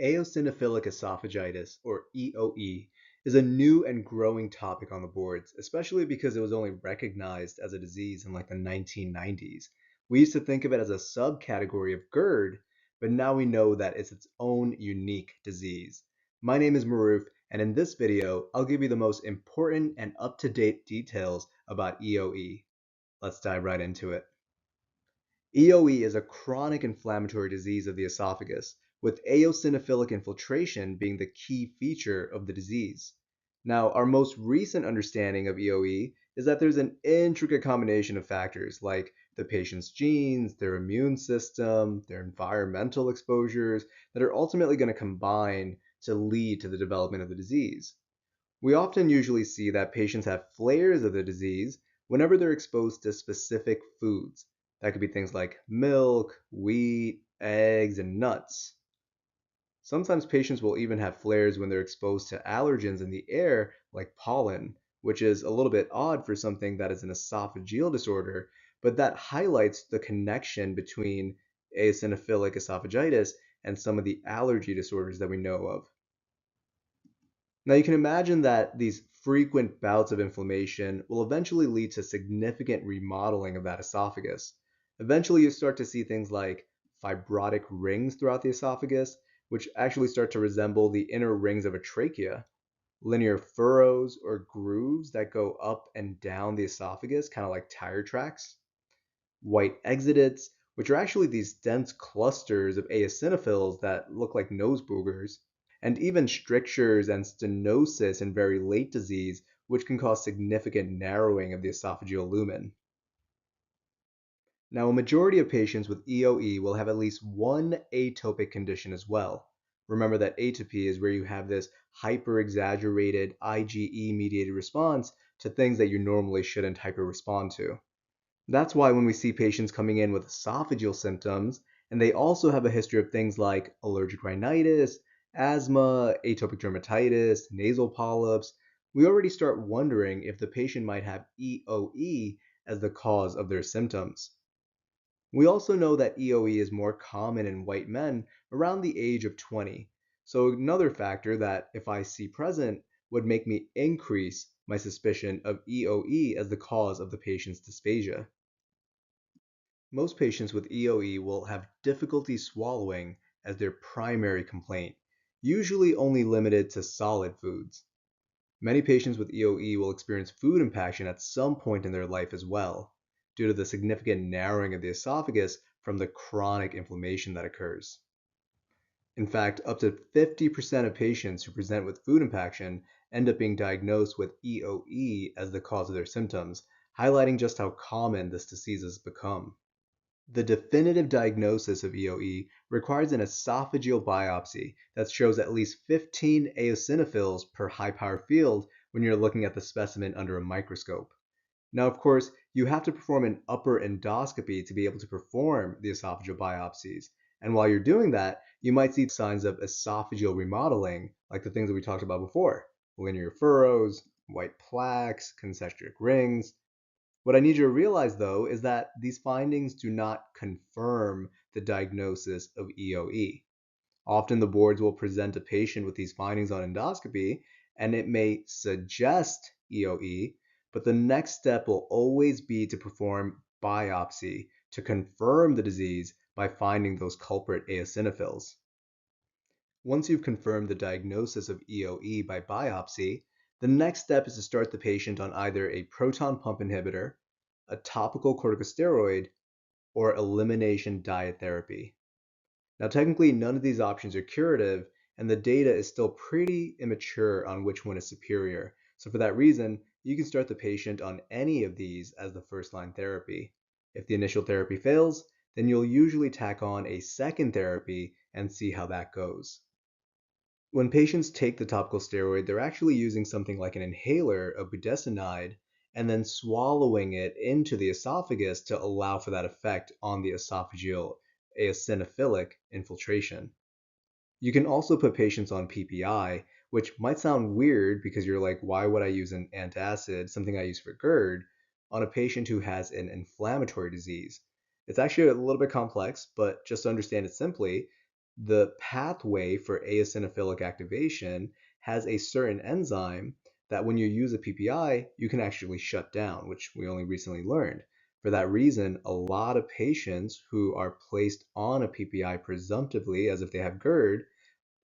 Eosinophilic esophagitis, or EoE, is a new and growing topic on the boards, especially because it was only recognized as a disease in like the 1990s. We used to think of it as a subcategory of GERD, but now we know that it's its own unique disease. My name is Maruf, and in this video, I'll give you the most important and up-to-date details about EoE. Let's dive right into it. EoE is a chronic inflammatory disease of the esophagus, with eosinophilic infiltration being the key feature of the disease. Now, our most recent understanding of EoE is that there's an intricate combination of factors like the patient's genes, their immune system, their environmental exposures that are ultimately going to combine to lead to the development of the disease. We often usually see that patients have flares of the disease whenever they're exposed to specific foods. That could be things like milk, wheat, eggs, and nuts. Sometimes patients will even have flares when they're exposed to allergens in the air, like pollen, which is a little bit odd for something that is an esophageal disorder, but that highlights the connection between eosinophilic esophagitis and some of the allergy disorders that we know of. Now you can imagine that these frequent bouts of inflammation will eventually lead to significant remodeling of that esophagus. Eventually you start to see things like fibrotic rings throughout the esophagus, which actually start to resemble the inner rings of a trachea, linear furrows or grooves that go up and down the esophagus, kind of like tire tracks, white exudates, which are actually these dense clusters of eosinophils that look like nose boogers, and even strictures and stenosis in very late disease, which can cause significant narrowing of the esophageal lumen. Now, a majority of patients with EoE will have at least one atopic condition as well. Remember that atopy is where you have this hyper-exaggerated IgE-mediated response to things that you normally shouldn't hyper-respond to. That's why when we see patients coming in with esophageal symptoms, and they also have a history of things like allergic rhinitis, asthma, atopic dermatitis, nasal polyps, we already start wondering if the patient might have EoE as the cause of their symptoms. We also know that EoE is more common in white men around the age of 20. So another factor that, if I see present, would make me increase my suspicion of EoE as the cause of the patient's dysphagia. Most patients with EoE will have difficulty swallowing as their primary complaint, usually only limited to solid foods. Many patients with EoE will experience food impaction at some point in their life as well, due to the significant narrowing of the esophagus from the chronic inflammation that occurs. In fact, up to 50% of patients who present with food impaction end up being diagnosed with EoE as the cause of their symptoms, highlighting just how common this disease has become. The definitive diagnosis of EoE requires an esophageal biopsy that shows at least 15 eosinophils per high-power field when you're looking at the specimen under a microscope. Now, of course, you have to perform an upper endoscopy to be able to perform the esophageal biopsies. And while you're doing that, you might see signs of esophageal remodeling, like the things that we talked about before: linear furrows, white plaques, concentric rings. What I need you to realize, though, is that these findings do not confirm the diagnosis of EoE. Often the boards will present a patient with these findings on endoscopy, and it may suggest EoE, but the next step will always be to perform biopsy to confirm the disease by finding those culprit eosinophils. Once you've confirmed the diagnosis of EoE by biopsy, the next step is to start the patient on either a proton pump inhibitor, a topical corticosteroid, or elimination diet therapy. Now, technically, none of these options are curative, and the data is still pretty immature on which one is superior. So for that reason, you can start the patient on any of these as the first-line therapy. If the initial therapy fails, then you'll usually tack on a second therapy and see how that goes. When patients take the topical steroid, they're actually using something like an inhaler of budesonide and then swallowing it into the esophagus to allow for that effect on the esophageal eosinophilic infiltration. You can also put patients on PPI, which might sound weird because you're like, why would I use an antacid, something I use for GERD, on a patient who has an inflammatory disease? It's actually a little bit complex, but just to understand it simply, The pathway for eosinophilic activation has a certain enzyme that when you use a PPI, you can actually shut down, which we only recently learned. For that reason, a lot of patients who are placed on a PPI presumptively as if they have GERD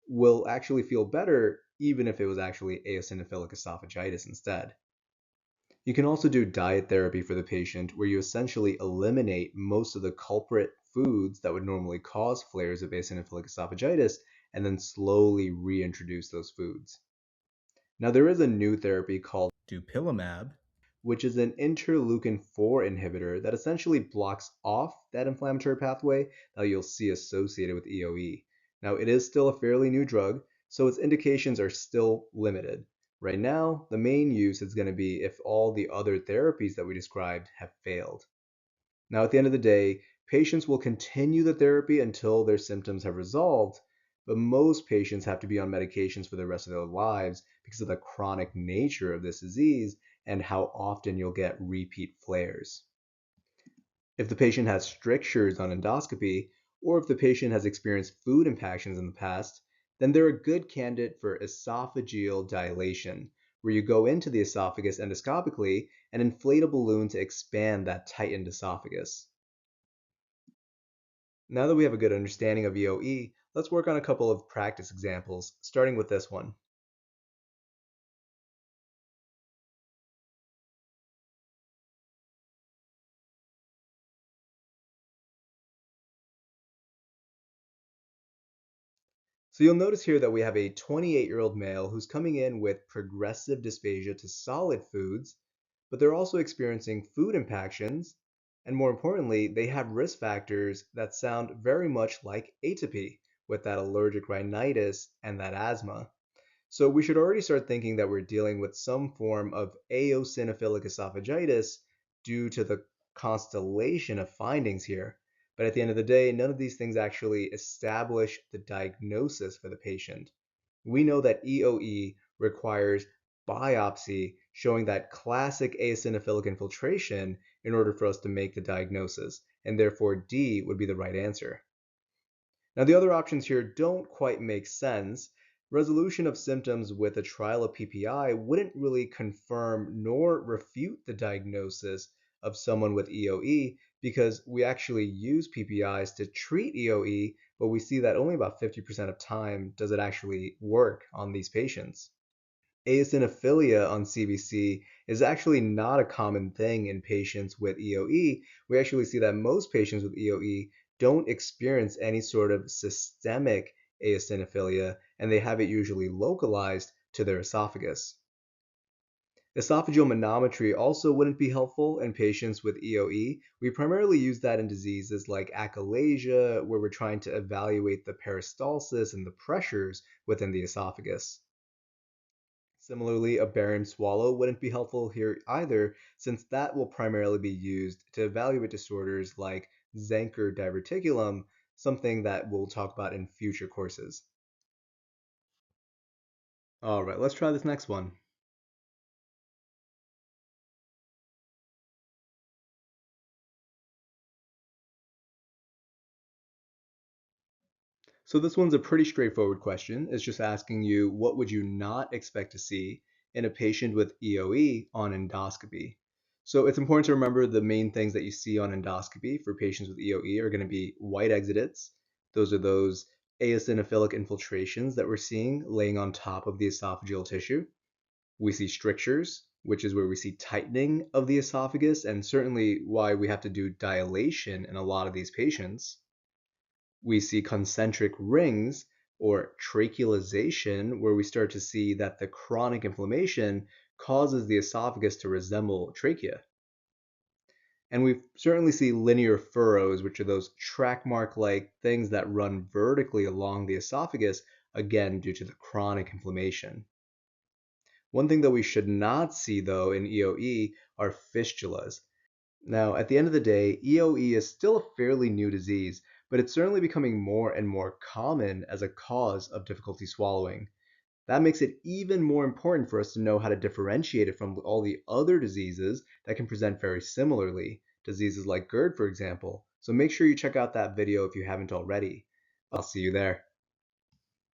will actually feel better even if it was actually eosinophilic esophagitis instead. You can also do diet therapy for the patient where you essentially eliminate most of the culprit foods that would normally cause flares of eosinophilic esophagitis and then slowly reintroduce those foods. Now, there is a new therapy called dupilumab, which is an interleukin 4 inhibitor that essentially blocks off that inflammatory pathway that you'll see associated with EoE. Now, it is still a fairly new drug, so its indications are still limited. Right now, the main use is going to be if all the other therapies that we described have failed. Now, at the end of the day, patients will continue the therapy until their symptoms have resolved, but most patients have to be on medications for the rest of their lives because of the chronic nature of this disease and how often you'll get repeat flares. If the patient has strictures on endoscopy, or if the patient has experienced food impactions in the past, then they're a good candidate for esophageal dilation, where you go into the esophagus endoscopically and inflate a balloon to expand that tightened esophagus. Now that we have a good understanding of EoE, let's work on a couple of practice examples, starting with this one. So you'll notice here that we have a 28-year-old male who's coming in with progressive dysphagia to solid foods, but they're also experiencing food impactions, and more importantly, they have risk factors that sound very much like atopy with that allergic rhinitis and that asthma. So we should already start thinking that we're dealing with some form of eosinophilic esophagitis due to the constellation of findings here. But at the end of the day, none of these things actually establish the diagnosis for the patient. We know that EoE requires biopsy showing that classic eosinophilic infiltration in order for us to make the diagnosis, and therefore D would be the right answer. Now, the other options here don't quite make sense. Resolution of symptoms with a trial of PPI wouldn't really confirm nor refute the diagnosis of someone with EoE because we actually use PPIs to treat EoE, but we see that only about 50% of time does it actually work on these patients. Eosinophilia on CBC is actually not a common thing in patients with EoE. We actually see that most patients with EoE don't experience any sort of systemic eosinophilia, and they have it usually localized to their esophagus. Esophageal manometry also wouldn't be helpful in patients with EoE. We primarily use that in diseases like achalasia, where we're trying to evaluate the peristalsis and the pressures within the esophagus. Similarly, a barium swallow wouldn't be helpful here either, since that will primarily be used to evaluate disorders like Zenker diverticulum, something that we'll talk about in future courses. All right, let's try this next one. So this one's a pretty straightforward question. It's just asking you what would you not expect to see in a patient with EoE on endoscopy. So it's important to remember the main things that you see on endoscopy for patients with EoE are going to be white exudates. Those are those eosinophilic infiltrations that we're seeing laying on top of the esophageal tissue. We see strictures, which is where we see tightening of the esophagus, and certainly why we have to do dilation in a lot of these patients. We see concentric rings or trachealization, where we start to see that the chronic inflammation causes the esophagus to resemble trachea. And we certainly see linear furrows, which are those track mark-like things that run vertically along the esophagus, again due to the chronic inflammation. One thing that we should not see, though, in EoE are fistulas. Now, at the end of the day, EoE is still a fairly new disease, but it's certainly becoming more and more common as a cause of difficulty swallowing. That makes it even more important for us to know how to differentiate it from all the other diseases that can present very similarly, diseases like GERD, for example. So make sure you check out that video if you haven't already. I'll see you there.